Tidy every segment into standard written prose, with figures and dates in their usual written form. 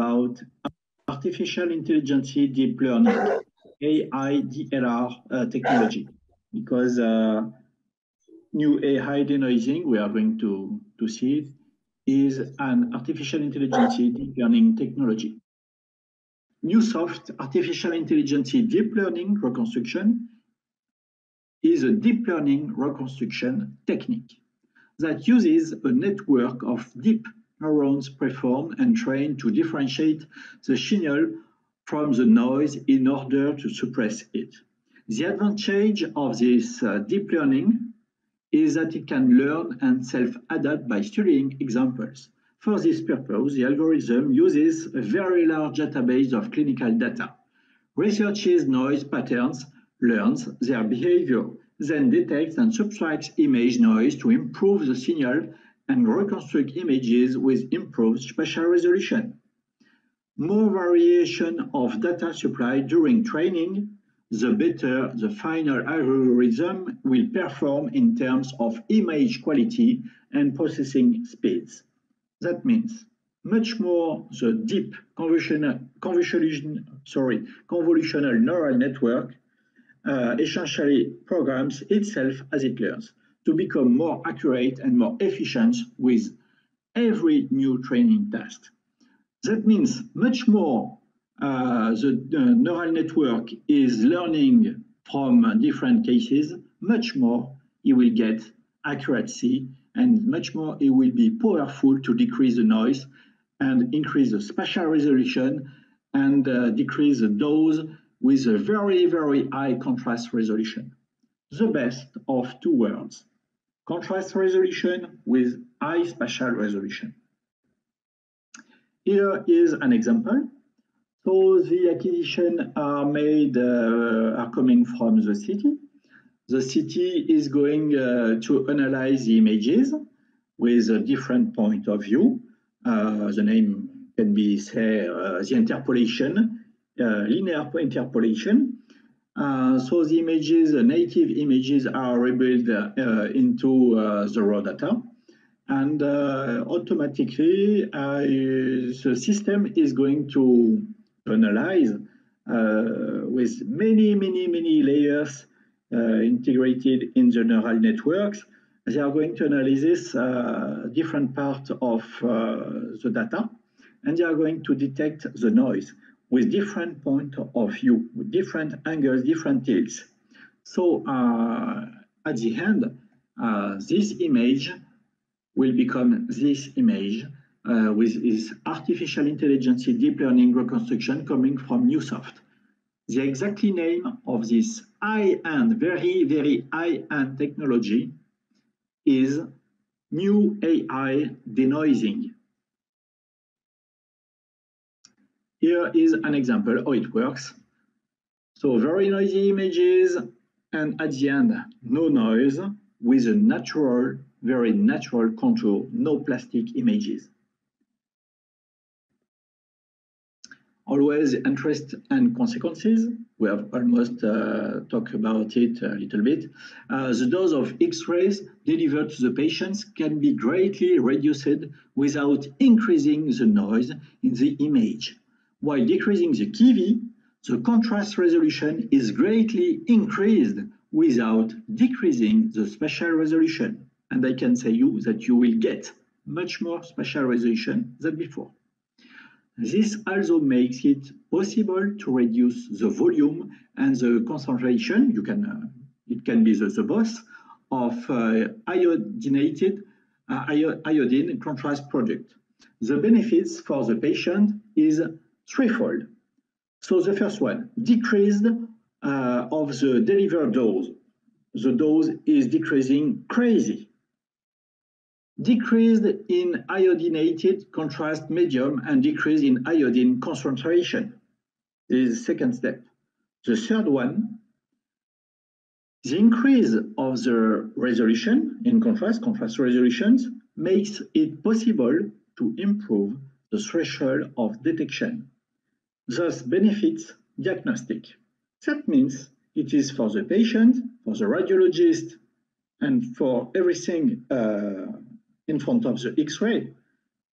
about artificial intelligence deep learning, AI-DLR technology, because new AI denoising, we are going to see it, is an artificial intelligence deep learning technology. NewSoft artificial intelligence deep learning reconstruction is a deep learning reconstruction technique that uses a network of deep neurons preformed and trained to differentiate the signal from the noise in order to suppress it. The advantage of this deep learning is that it can learn and self-adapt by studying examples. For this purpose, the algorithm uses a very large database of clinical data, researches noise patterns, learns their behavior, then detects and subtracts image noise to improve the signal and reconstruct images with improved spatial resolution. More variation of data supply during training, the better the final algorithm will perform in terms of image quality and processing speeds. That means much more the deep convolutional neural network essentially programs itself as it learns to become more accurate and more efficient with every new training task. That means much more the neural network is learning from different cases, much more it will get accuracy and much more it will be powerful to decrease the noise and increase the spatial resolution and decrease the dose with a very, very high contrast resolution. The best of two worlds, contrast resolution with high spatial resolution. Here is an example. So the acquisition are coming from the city. The city is going to analyze the images with a different point of view. The name can be, say, the interpolation, linear interpolation. So the images, the native images are rebuilt into the raw data. And automatically, the system is going to analyze with many layers integrated in the neural networks. They are going to analyze different parts of the data, and they are going to detect the noise with different point of view, with different angles, different tilts. So at the end, this image will become this image with this artificial intelligence deep learning reconstruction coming from NewSoft. The exact name of this high-end, very high-end technology is New AI denoising. Here is an example how it works. So very noisy images, and at the end, no noise with a natural, very natural contour, no plastic images. Always interest and consequences. We have almost talked about it a little bit. The dose of X-rays delivered to the patients can be greatly reduced without increasing the noise in the image. While decreasing the KV, the contrast resolution is greatly increased without decreasing the spatial resolution. And I can say you that you will get much more spatial resolution than before. This also makes it possible to reduce the volume and the concentration. It can be the boss of iodine contrast product. The benefits for the patient is threefold. So the first one, decreased of the delivered dose. The dose is decreasing crazy. Decreased in iodinated contrast medium and decrease in iodine concentration. This is the second step. The third one, the increase of the resolution in contrast resolutions makes it possible to improve the threshold of detection. Thus benefits diagnostic. That means it is for the patient, for the radiologist, and for everything in front of the X-ray,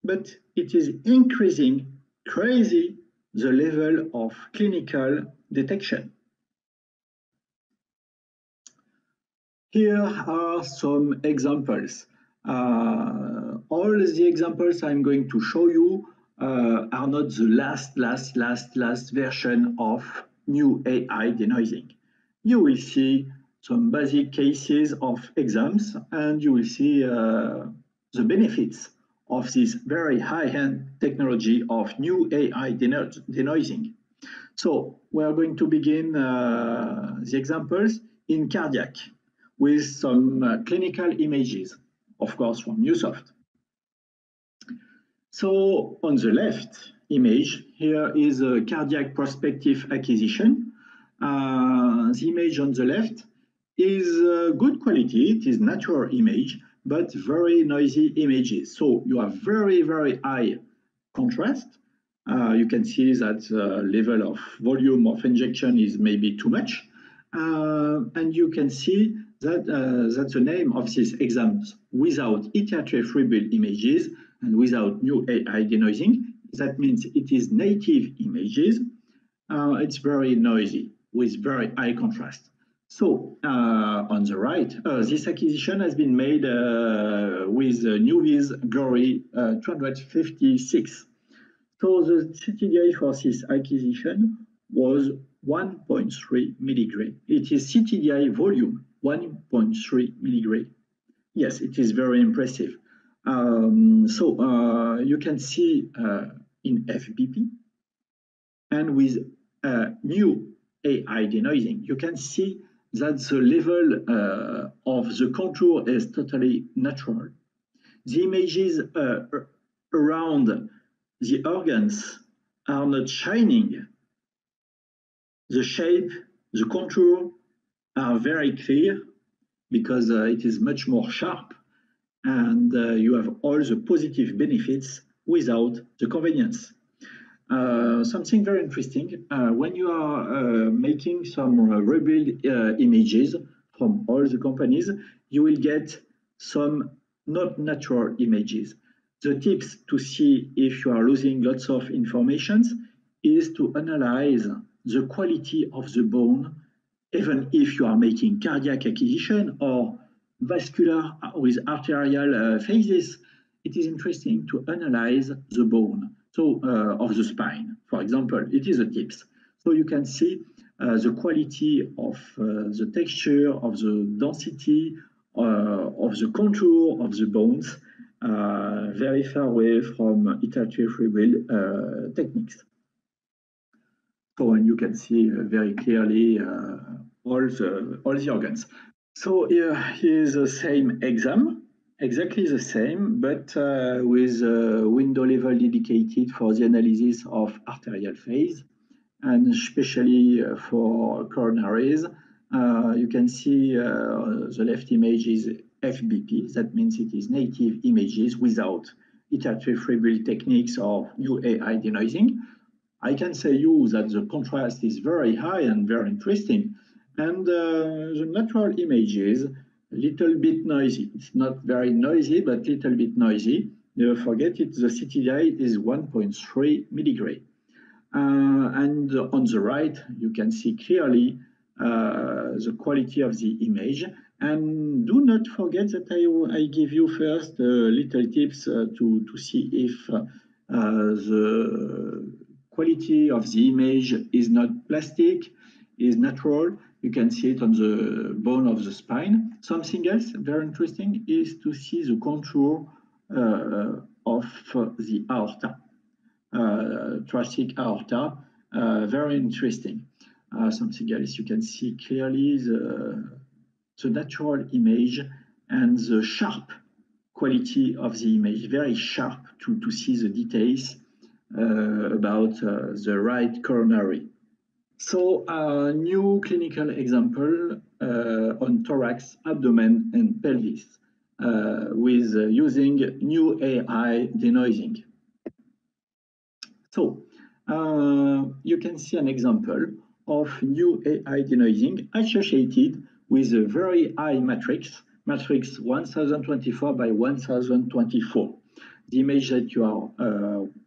but it is increasing crazy the level of clinical detection. Here are some examples. All the examples I'm going to show you are not the last version of new AI denoising. You will see some basic cases of exams, and you will see the benefits of this very high-end technology of new AI denoising. So we are going to begin the examples in cardiac with some clinical images, of course, from Neusoft. So on the left image, here is a cardiac prospective acquisition. The image on the left is good quality, it is natural image, but very noisy images. So you have very high contrast. You can see that level of volume of injection is maybe too much. And you can see that that's the name of these exams without iterative rebuild images and without new AI denoising. That means it is native images. It's very noisy with very high contrast. So on the right, this acquisition has been made with Newvis Glory 256. So the CTDI for this acquisition was 1.3 milligray. It is CTDI volume, 1.3 milligray. Yes, it is very impressive. So you can see in FBP and with new AI denoising, you can see that the level of the contour is totally natural. The images around the organs are not shining. The shape, the contour are very clear because it is much more sharp, and you have all the positive benefits without the convenience. Something very interesting, when you are making some rebuild images from all the companies, you will get some not natural images. The tips to see if you are losing lots of information is to analyze the quality of the bone, even if you are making cardiac acquisition or vascular with arterial phases. It is interesting to analyze the bone, so of the spine, for example. It is a tips. So you can see the quality of the texture, of the density, of the contour of the bones, very far away from iterative rebuild techniques. So, and you can see very clearly all the organs. So here is the same exam, exactly the same, but with a window level dedicated for the analysis of arterial phase, and especially for coronaries. You can see the left image is FBP. That means it is native images without iterative rebuild techniques or new AI denoising. I can say you that the contrast is very high and very interesting. And the natural images, little bit noisy. It's not very noisy, but little bit noisy. Never forget it, the CTDI is 1.3 milligray. And on the right, you can see clearly the quality of the image. And do not forget that I give you first little tips to see if the quality of the image is not plastic, is natural. You can see it on the bone of the spine. Something else very interesting is to see the contour of the aorta. Thoracic aorta, very interesting. Something else, you can see clearly the natural image and the sharp quality of the image, very sharp to see the details about the right coronary. So a new clinical example on thorax, abdomen, and pelvis with using new AI denoising. So you can see an example of new AI denoising associated with a very high matrix 1024 by 1024. the image that you are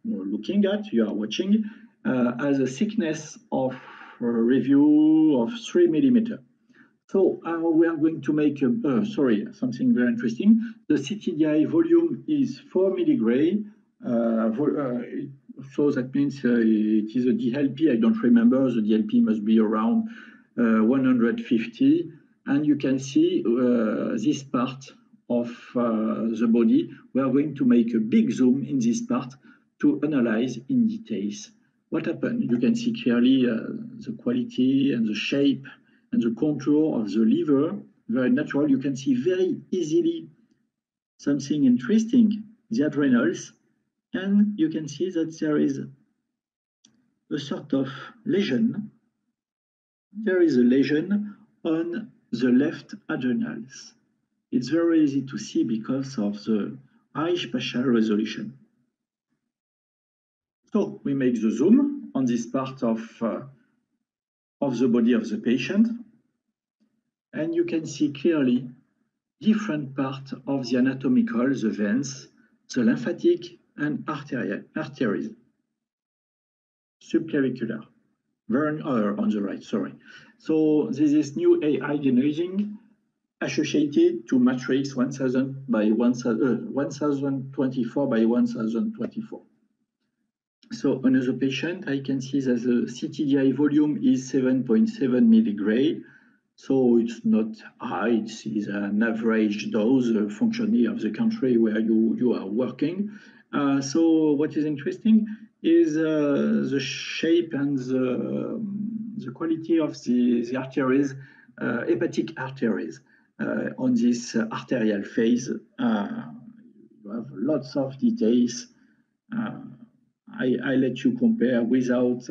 looking at, you are watching, has a thickness of review of 3 millimeter. So we are going to make something very interesting. The CTDI volume is 4 milligray. So that means it is a DLP. I don't remember. The DLP must be around 150. And you can see this part of the body. We are going to make a big zoom in this part to analyze in details what happened. You can see clearly the quality and the shape and the contour of the liver, very natural. You can see very easily something interesting, the adrenals, and you can see that there is a sort of lesion. There is a lesion on the left adrenals. It's very easy to see because of the high spatial resolution. So we make the zoom on this part of the body of the patient, and you can see clearly different parts of the anatomical, the veins, the lymphatic and arteries, subclavicular, very on the right, sorry. So this is new AI denoising associated to matrix 1000 by 1024 by 1024. So another patient, I can see that the CTDI volume is 7.7 milligray. So it's not high, it's an average dose functionally of the country where you are working. So what is interesting is the shape and the quality of the arteries, hepatic arteries on this arterial phase. You have lots of details. I let you compare without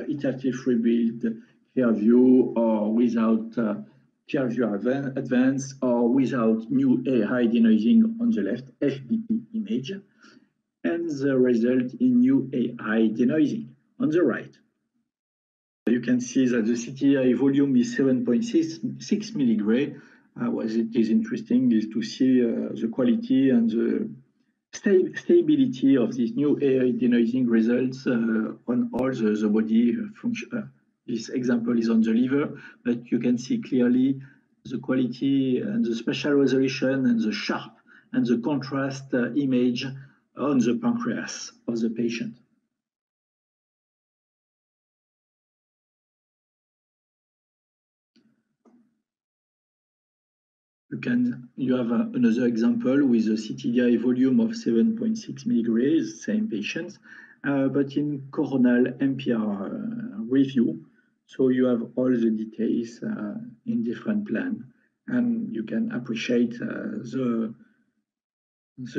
iterative rebuild ClearView or without ClearView Advanced or without new AI denoising on the left, FBE image, and the result in new AI denoising on the right. You can see that the CTDI volume is 7.6 milligray. What is interesting is to see the quality and the stability of these new AI denoising results on all the body function. This example is on the liver, but you can see clearly the quality and the spatial resolution and the sharp and the contrast image on the pancreas of the patient. You have another example with a CTDI volume of 7.6 milligrays, same patients, but in coronal MPR review. So you have all the details in different plan, and you can appreciate the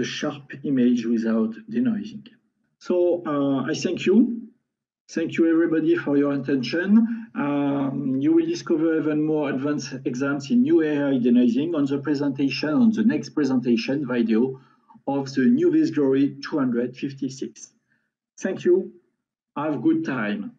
sharp image without denoising. So I thank you. Thank you everybody for your attention. You will discover even more advanced exams in new AI denoising on the next presentation video of the new VISGLORY 256. Thank you. Have a good time.